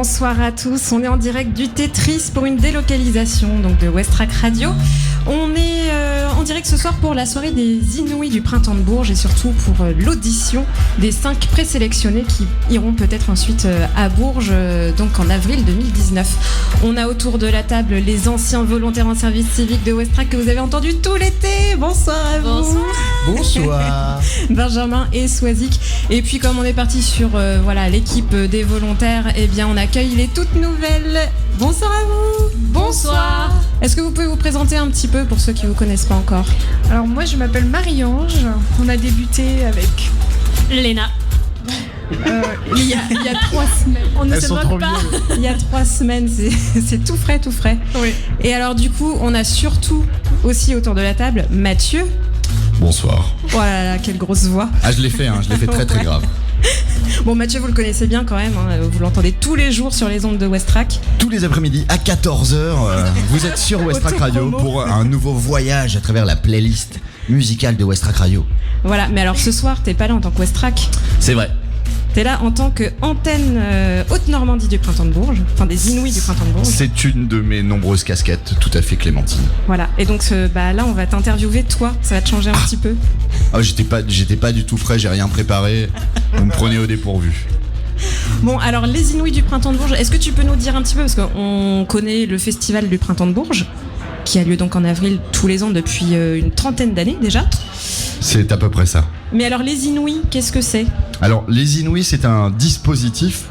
Bonsoir à tous, on est en direct du Tetris pour une délocalisation donc de Westrack Radio. On est en direct ce soir pour la soirée des Inouïs du Printemps de Bourges et surtout pour l'audition des 5 présélectionnés qui iront peut-être ensuite à Bourges donc en avril 2019. On a autour de la table les anciens volontaires en service civique de Westrack que vous avez entendus tout l'été. Bonsoir à vous. Bonsoir. Benjamin et Swazik. Et puis comme on est parti sur l'équipe des volontaires, eh bien on accueille les toutes nouvelles. Bonsoir à vous. Bonsoir. Est-ce que vous pouvez vous présenter un petit peu pour ceux qui ne vous connaissent pas encore? Alors moi je m'appelle Marie-Ange. On a débuté avec Léna. Il y a 3 semaines. On ne Elles se sont moque trop pas. vieux. Il y a 3 semaines, c'est tout frais, tout frais. Oui. Et alors du coup, on a surtout aussi autour de la table Mathieu. Bonsoir. Oh là là, quelle grosse voix. Ah, je l'ai fait très très Ouais. grave. Bon, Mathieu, vous le connaissez bien quand même, hein, vous l'entendez tous les jours sur les ondes de Westrack. Tous les après-midi à 14h, vous êtes sur Westrack Radio Autopromo. pour un nouveau voyage à travers la playlist musicale de Westrack Radio. Voilà, mais alors ce soir, t'es pas là en tant que Westrack, C'est vrai. t'es là en tant que antenne Haute-Normandie du Printemps de Bourges, enfin des Inouïs du Printemps de Bourges. C'est une de mes nombreuses casquettes, tout à fait Clémentine. Voilà, et donc là, on va t'interviewer, toi, ça va te changer un petit peu. Ah, j'étais pas du tout frais, j'ai rien préparé. Vous me prenez au dépourvu. Bon, alors les Inouïs du Printemps de Bourges, est-ce que tu peux nous dire un petit peu, parce qu'on connaît le festival du Printemps de Bourges, qui a lieu donc en avril tous les ans depuis une 30aine d'années déjà. C'est à peu près ça. Mais alors les Inouïs, qu'est-ce que c'est? Alors, les Inouïs, c'est un dispositif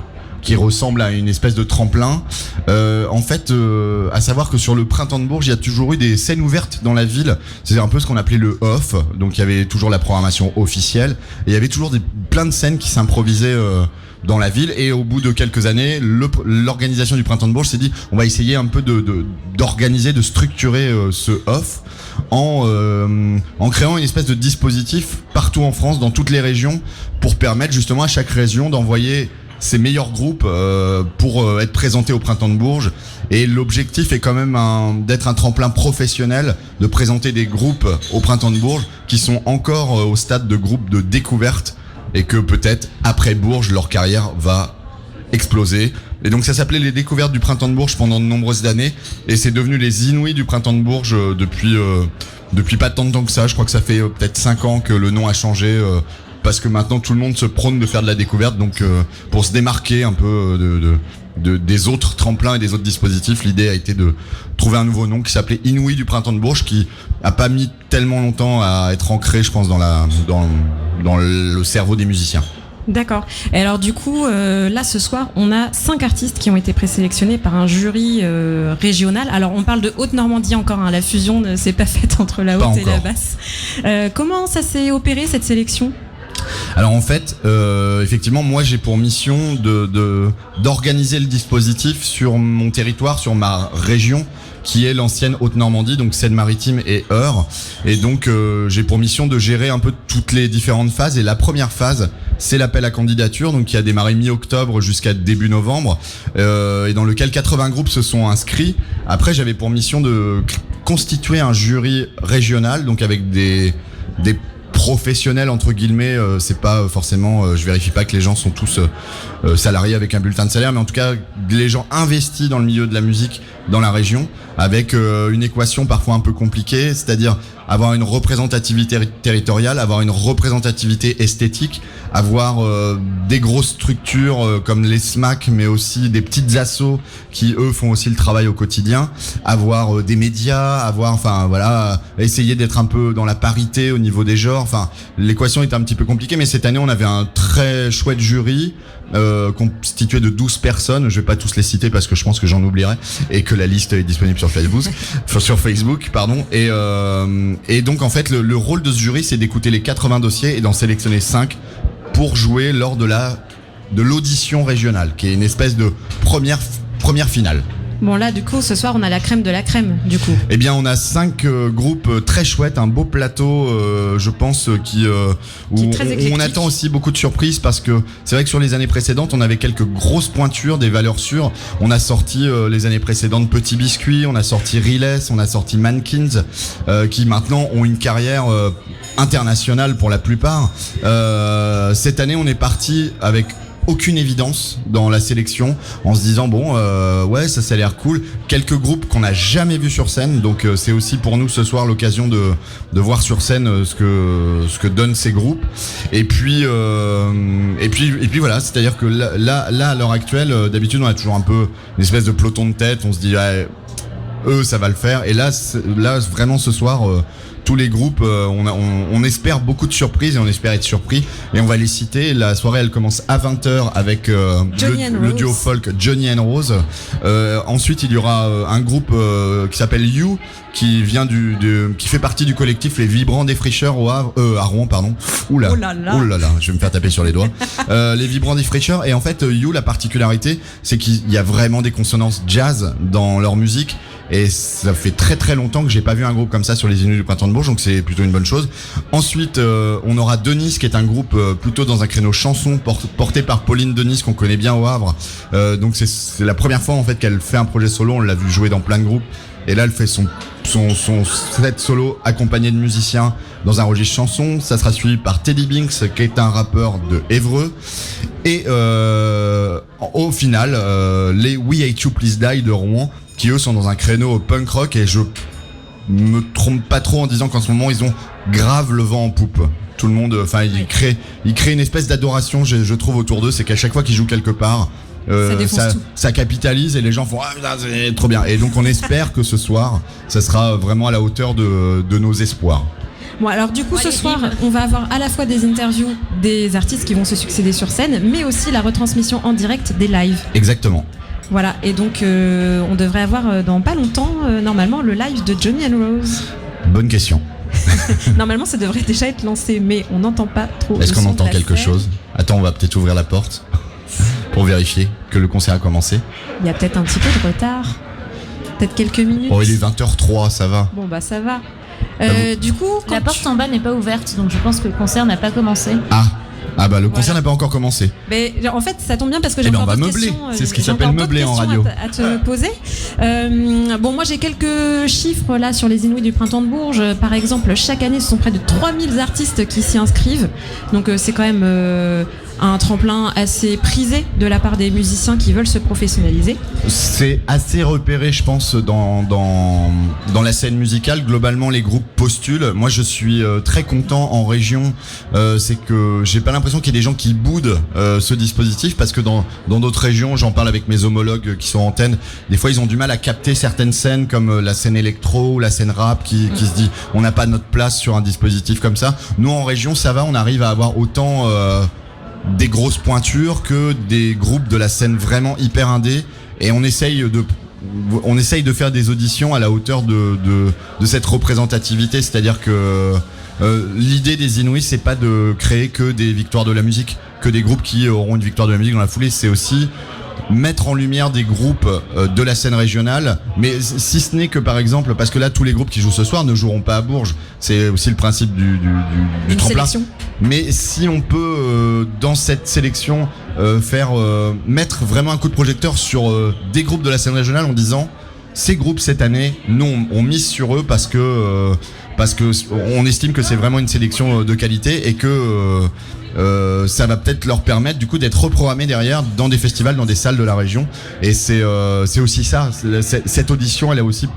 qui ressemble à une espèce de tremplin. À savoir que sur le Printemps de Bourges, il y a toujours eu des scènes ouvertes dans la ville. C'est un peu ce qu'on appelait le off. Donc, il y avait toujours la programmation officielle. Et il y avait toujours plein de scènes qui s'improvisaient dans la ville. Et au bout de quelques années, l'organisation du Printemps de Bourges s'est dit, on va essayer un peu d'organiser, de structurer ce off en créant une espèce de dispositif partout en France, dans toutes les régions, pour permettre justement à chaque région d'envoyer ses meilleurs groupes pour être présentés au Printemps de Bourges. Et l'objectif est quand même d'être un tremplin professionnel, de présenter des groupes au Printemps de Bourges qui sont encore au stade de groupes de découverte et que peut-être après Bourges leur carrière va exploser. Et donc ça s'appelait les découvertes du Printemps de Bourges pendant de nombreuses années et c'est devenu les Inouïs du Printemps de Bourges depuis pas tant de temps que ça. Je crois que ça fait peut-être 5 ans que le nom a changé parce que maintenant tout le monde se prône de faire de la découverte. Donc pour se démarquer un peu des autres tremplins et des autres dispositifs, l'idée a été de trouver un nouveau nom qui s'appelait Inouïs du Printemps de Bourges, qui a pas mis tellement longtemps à être ancré, je pense, dans le cerveau des musiciens. D'accord. Et alors du coup, là ce soir, on a 5 artistes qui ont été présélectionnés par un jury régional. Alors on parle de Haute-Normandie encore, hein, la fusion ne s'est pas faite entre la haute et la basse. Comment ça s'est opéré cette sélection ? Alors en fait, effectivement, moi j'ai pour mission d'organiser le dispositif sur mon territoire, sur ma région, qui est l'ancienne Haute-Normandie, donc Seine-Maritime et Eure. Et donc j'ai pour mission de gérer un peu toutes les différentes phases. Et la première phase, c'est l'appel à candidature, donc qui a démarré mi-octobre jusqu'à début novembre, et dans lequel 80 groupes se sont inscrits. Après, j'avais pour mission de constituer un jury régional, donc avec des professionnels entre guillemets, c'est pas forcément, je vérifie pas que les gens sont tous salariés avec un bulletin de salaire, mais en tout cas les gens investis dans le milieu de la musique dans la région, avec une équation parfois un peu compliquée, c'est-à-dire avoir une représentativité territoriale, avoir une représentativité esthétique, avoir des grosses structures comme les SMAC, mais aussi des petites assos qui eux font aussi le travail au quotidien, avoir des médias, essayer d'être un peu dans la parité au niveau des genres. Enfin, l'équation est un petit peu compliquée, mais cette année on avait un très chouette jury constitué de 12 personnes. Je vais pas tous les citer parce que je pense que j'en oublierai et que la liste est disponible sur Facebook, et donc en fait le rôle de ce jury, c'est d'écouter les 80 dossiers et d'en sélectionner 5 pour jouer lors de l'audition régionale, qui est une espèce de première finale. Bon là du coup ce soir on a la crème de la crème du coup. Eh bien on a 5 groupes très chouettes, un beau plateau je pense où on attend aussi beaucoup de surprises, parce que c'est vrai que sur les années précédentes on avait quelques grosses pointures, des valeurs sûres. On a sorti les années précédentes Petit Biscuit, on a sorti Riles, on a sorti Mankins qui maintenant ont une carrière internationale pour la plupart. Cette année on est parti avec aucune évidence dans la sélection, en se disant bon ouais ça a l'air cool. Quelques groupes qu'on n'a jamais vus sur scène, donc c'est aussi pour nous ce soir l'occasion de voir sur scène ce que donnent ces groupes. Et puis voilà, c'est-à-dire que là à l'heure actuelle, d'habitude on a toujours un peu une espèce de peloton de tête, on se dit eux ça va le faire, et là vraiment ce soir tous les groupes, on espère beaucoup de surprises et on espère être surpris, et on va les citer. La soirée elle commence à 20h avec le duo folk Johnny and Rose. Ensuite il y aura un groupe qui s'appelle You, qui vient qui fait partie du collectif Les Vibrants Défricheurs à Rouen, pardon. Oula, oh là là, je vais me faire taper sur les doigts. Les Vibrants Défricheurs, et en fait You, la particularité c'est qu'il y a vraiment des consonances jazz dans leur musique. Et ça fait très très longtemps que j'ai pas vu un groupe comme ça sur les Inuits du Printemps de Bourges, donc c'est plutôt une bonne chose. Ensuite, on aura Denise, qui est un groupe plutôt dans un créneau chanson porté par Pauline Denise, qu'on connaît bien au Havre. Donc c'est la première fois en fait qu'elle fait un projet solo. On l'a vu jouer dans plein de groupes, et là elle fait son set solo accompagné de musiciens dans un registre chanson. Ça sera suivi par Teddy Binks, qui est un rappeur de Évreux, et au final les We Hate You Please Die de Rouen, qui eux sont dans un créneau punk rock, et je me trompe pas trop en disant qu'en ce moment ils ont grave le vent en poupe. Tout le monde, enfin ils créent une espèce d'adoration, je trouve, autour d'eux. C'est qu'à chaque fois qu'ils jouent quelque part, ça capitalise, et les gens font putain, c'est trop bien. Et donc on espère que ce soir ça sera vraiment à la hauteur de nos espoirs. Bon, alors du coup ce soir on va avoir à la fois des interviews des artistes qui vont se succéder sur scène, mais aussi la retransmission en direct des lives. Exactement. Voilà, et donc on devrait avoir dans pas longtemps normalement le live de Johnny and Rose. Bonne question. Normalement ça devrait déjà être lancé, mais on n'entend pas trop. Est-ce qu'on entend quelque chose ? Attends, on va peut-être ouvrir la porte pour vérifier que le concert a commencé. Il y a peut-être un petit peu de retard, peut-être quelques minutes. Oh, il est 20h03, ça va. Bon bah ça va. Du coup, la porte en bas n'est pas ouverte, donc je pense que le concert n'a pas commencé. Ah bah le concert n'a pas encore commencé. Mais en fait ça tombe bien parce que j'ai encore d'autres questions. C'est ce qui s'appelle meubler en radio. À te poser. Bon, moi j'ai quelques chiffres là sur les Inuits du Printemps de Bourges. Par exemple, chaque année ce sont près de 3000 artistes qui s'y inscrivent. Donc c'est quand même un tremplin assez prisé de la part des musiciens qui veulent se professionnaliser. C'est assez repéré, je pense, dans la scène musicale. Globalement, les groupes postulent. Moi, je suis très content en région. C'est que j'ai pas l'impression qu'il y ait des gens qui boudent ce dispositif, parce que dans d'autres régions, j'en parle avec mes homologues qui sont en antenne, des fois ils ont du mal à capter certaines scènes comme la scène électro ou la scène rap qui se dit on n'a pas notre place sur un dispositif comme ça. Nous en région ça va, on arrive à avoir autant des grosses pointures que des groupes de la scène vraiment hyper indé, et on essaye de faire des auditions à la hauteur de cette représentativité. C'est-à-dire que l'idée des Inuits, c'est pas de créer que des victoires de la musique, que des groupes qui auront une victoire de la musique dans la foulée. C'est aussi mettre en lumière des groupes de la scène régionale, mais si ce n'est que par exemple, parce que là tous les groupes qui jouent ce soir ne joueront pas à Bourges, c'est aussi le principe du tremplin. Sélection. Mais si on peut dans cette sélection mettre vraiment un coup de projecteur sur des groupes de la scène régionale en disant ces groupes cette année, nous on mise sur eux parce que on estime que c'est vraiment une sélection de qualité, et que ça va peut-être leur permettre du coup d'être reprogrammés derrière dans des festivals, dans des salles de la région. Et c'est aussi ça, cette audition elle a aussi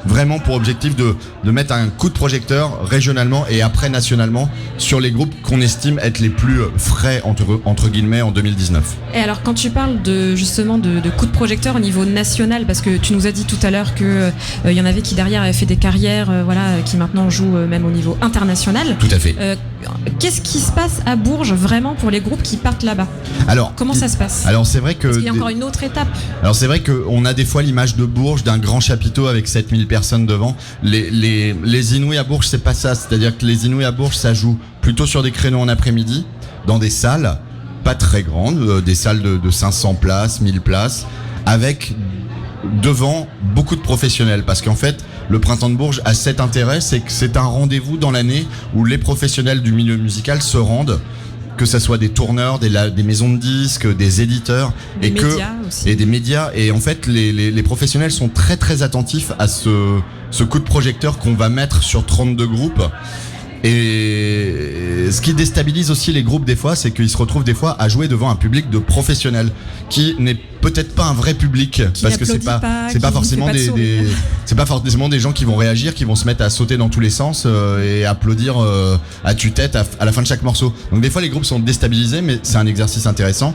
vraiment pour objectif de mettre un coup de projecteur régionalement et après nationalement sur les groupes qu'on estime être les plus frais entre guillemets en 2019. Et alors quand tu parles justement de coup de projecteur au niveau national, parce que tu nous as dit tout à l'heure que y en avait qui derrière avaient fait des carrières qui maintenant jouent même au niveau international. Tout à fait. Qu'est-ce qui se passe à Bourges vraiment pour les groupes qui partent là-bas ? Alors, comment ça se passe ? Alors c'est vrai que parce qu'il y a encore une autre étape. Alors c'est vrai qu'on a des fois l'image de Bourges d'un grand chapiteau avec 7000 personnes devant. Les Inuits à Bourges, c'est pas ça. C'est-à-dire que les Inuits à Bourges, ça joue plutôt sur des créneaux en après-midi, dans des salles pas très grandes, des salles de 500 places, 1000 places, avec devant beaucoup de professionnels, parce qu'en fait le Printemps de Bourges a cet intérêt, c'est que c'est un rendez-vous dans l'année où les professionnels du milieu musical se rendent, que ça soit des tourneurs, des maisons de disques, des éditeurs, et des médias. Et en fait les professionnels sont très très attentifs à ce coup de projecteur qu'on va mettre sur 32 groupes. Et ce qui déstabilise aussi les groupes des fois, c'est qu'ils se retrouvent des fois à jouer devant un public de professionnels qui n'est peut-être pas un vrai public, Qui parce que c'est pas forcément c'est pas forcément des gens qui vont réagir, qui vont se mettre à sauter dans tous les sens et applaudir à tue-tête à la fin de chaque morceau. Donc des fois les groupes sont déstabilisés, mais c'est un exercice intéressant.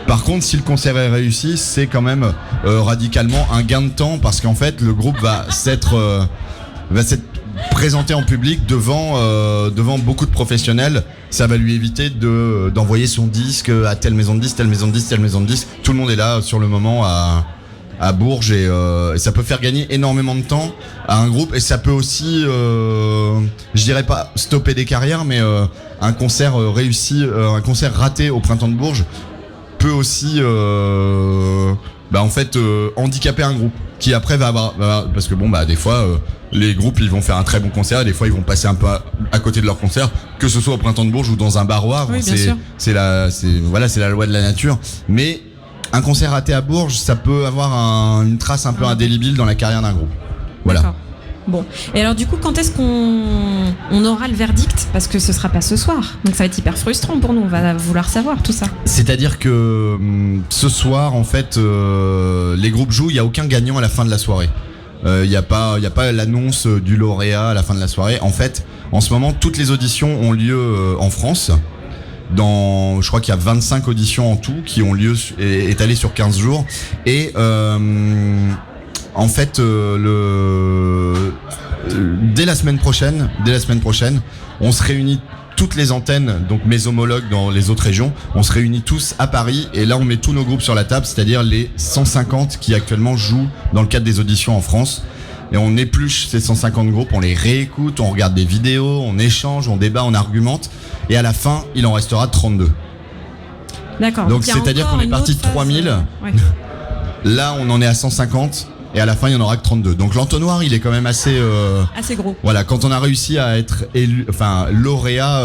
Par contre, si le concert est réussi, c'est quand même radicalement un gain de temps, parce qu'en fait le groupe va s'être présenté en public devant beaucoup de professionnels. Ça va lui éviter d'envoyer son disque à telle maison de disque, telle maison de disque, telle maison de disque. Tout le monde est là sur le moment à Bourges et ça peut faire gagner énormément de temps à un groupe, et ça peut aussi je dirais pas stopper des carrières, mais un concert réussi, un concert raté au Printemps de Bourges peut aussi handicaper un groupe qui après va avoir, parce que des fois les groupes ils vont faire un très bon concert et des fois ils vont passer un peu à côté de leur concert, que ce soit au Printemps de Bourges ou dans un baroir. Oui, c'est la loi de la nature. Mais un concert raté à Bourges, ça peut avoir une trace un peu indélébile dans la carrière d'un groupe. Voilà. D'accord. Bon, et alors du coup, quand est-ce qu'on aura le verdict? Parce que ce sera pas ce soir, donc ça va être hyper frustrant pour nous, on va vouloir savoir tout ça. C'est-à-dire que ce soir, en fait, les groupes jouent, il n'y a aucun gagnant à la fin de la soirée. Il n'y a pas l'annonce du lauréat à la fin de la soirée. En fait, en ce moment, toutes les auditions ont lieu en France. Je crois qu'il y a 25 auditions en tout qui ont lieu étalées sur 15 jours. Et en fait, dès la semaine prochaine, on se réunit toutes les antennes, donc mes homologues dans les autres régions, on se réunit tous à Paris et là on met tous nos groupes sur la table, c'est-à-dire les 150 qui actuellement jouent dans le cadre des auditions en France. Et on épluche ces 150 groupes, on les réécoute, on regarde des vidéos, on échange, on débat, on argumente, et à la fin, il en restera 32. D'accord. Donc c'est-à-dire qu'on est parti de 3000, ouais. Là on en est à 150, et à la fin il n'y en aura que 32. Donc l'entonnoir il est quand même assez gros. Voilà, quand on a réussi à être élu, lauréat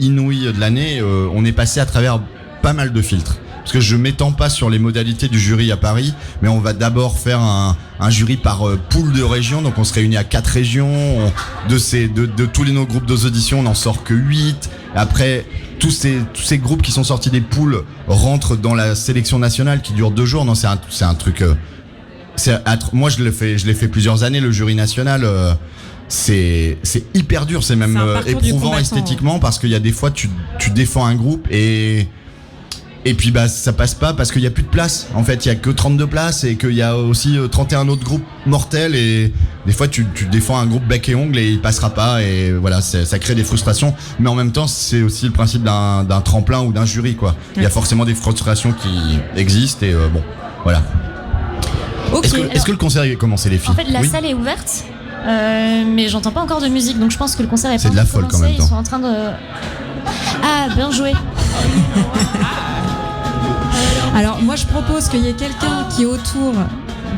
inouï de l'année, on est passé à travers pas mal de filtres. Parce que je m'étends pas sur les modalités du jury à Paris, mais on va d'abord faire un jury par pool de régions. Donc on se réunit à 4 régions. De tous nos groupes d'auditions, on n'en sort que 8. Après, tous ces groupes qui sont sortis des pools rentrent dans la sélection nationale qui dure 2 jours. Non, c'est un truc. Moi, je l'ai fait plusieurs années, le jury national. C'est hyper dur, c'est même éprouvant esthétiquement, parce qu'il y a des fois tu défends un groupe et puis ça passe pas parce qu'il y a plus de place. En fait, il y a que 32 places et qu'il y a aussi 31 autres groupes mortels, et des fois tu défends un groupe bec et ongle et il passera pas, et voilà, ça crée des frustrations. Mais en même temps, c'est aussi le principe d'un tremplin ou d'un jury, quoi. Il y a forcément des frustrations qui existent, et bon, voilà. Okay. Est-ce que le concert est commencé, les filles? En fait, la salle est ouverte, mais j'entends pas encore de musique, donc je pense que le concert est pas de la folle commencé. Quand même. Ils sont en train de... Ah, bien joué. Alors moi je propose qu'il y ait quelqu'un qui est autour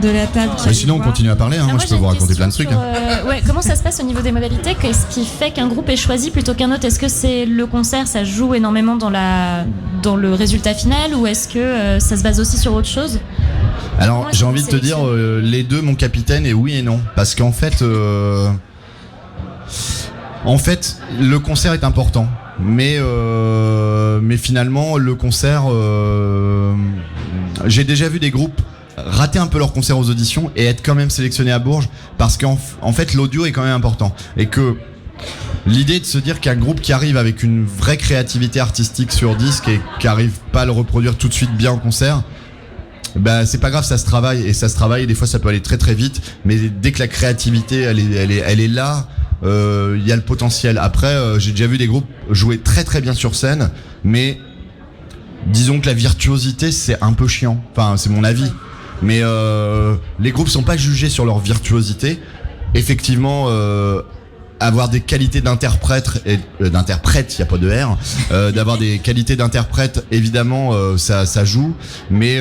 de la table. Mais sinon on continue à parler, hein. Moi je peux vous raconter plein de trucs. Comment ça se passe au niveau des modalités? Qu'est-ce qui fait qu'un groupe est choisi plutôt qu'un autre? Est-ce que c'est le concert, ça joue énormément dans le résultat final, ou est-ce que ça se base aussi sur autre chose? Alors j'ai envie de te dire les deux, mon capitaine, et oui et non. Parce qu'en fait le concert est important. Mais finalement le concert, j'ai déjà vu des groupes rater un peu leur concert aux auditions et être quand même sélectionnés à Bourges, parce qu'en fait l'audio est quand même important, et que l'idée de se dire qu'un groupe qui arrive avec une vraie créativité artistique sur disque et qui arrive pas à le reproduire tout de suite bien en concert, c'est pas grave, ça se travaille, et des fois ça peut aller très très vite, mais dès que la créativité elle est là, il y a le potentiel. Après, j'ai déjà vu des groupes jouer très très bien sur scène, mais disons que la virtuosité c'est un peu chiant. Enfin, c'est mon avis. Mais les groupes sont pas jugés sur leur virtuosité. Effectivement, avoir des qualités d'interprète, il y a pas de R, d'avoir des qualités d'interprète, évidemment, ça joue. Mais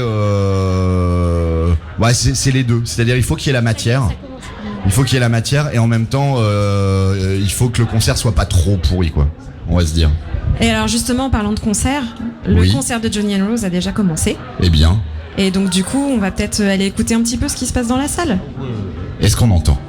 c'est les deux. C'est-à-dire, il faut qu'il y ait la matière. Et en même temps, il faut que le concert soit pas trop pourri, quoi. On va se dire. Et alors justement, en parlant de concert, le concert de Johnny and Rose a déjà commencé. Eh bien. Et donc du coup, on va peut-être aller écouter un petit peu ce qui se passe dans la salle. Est-ce qu'on entend ?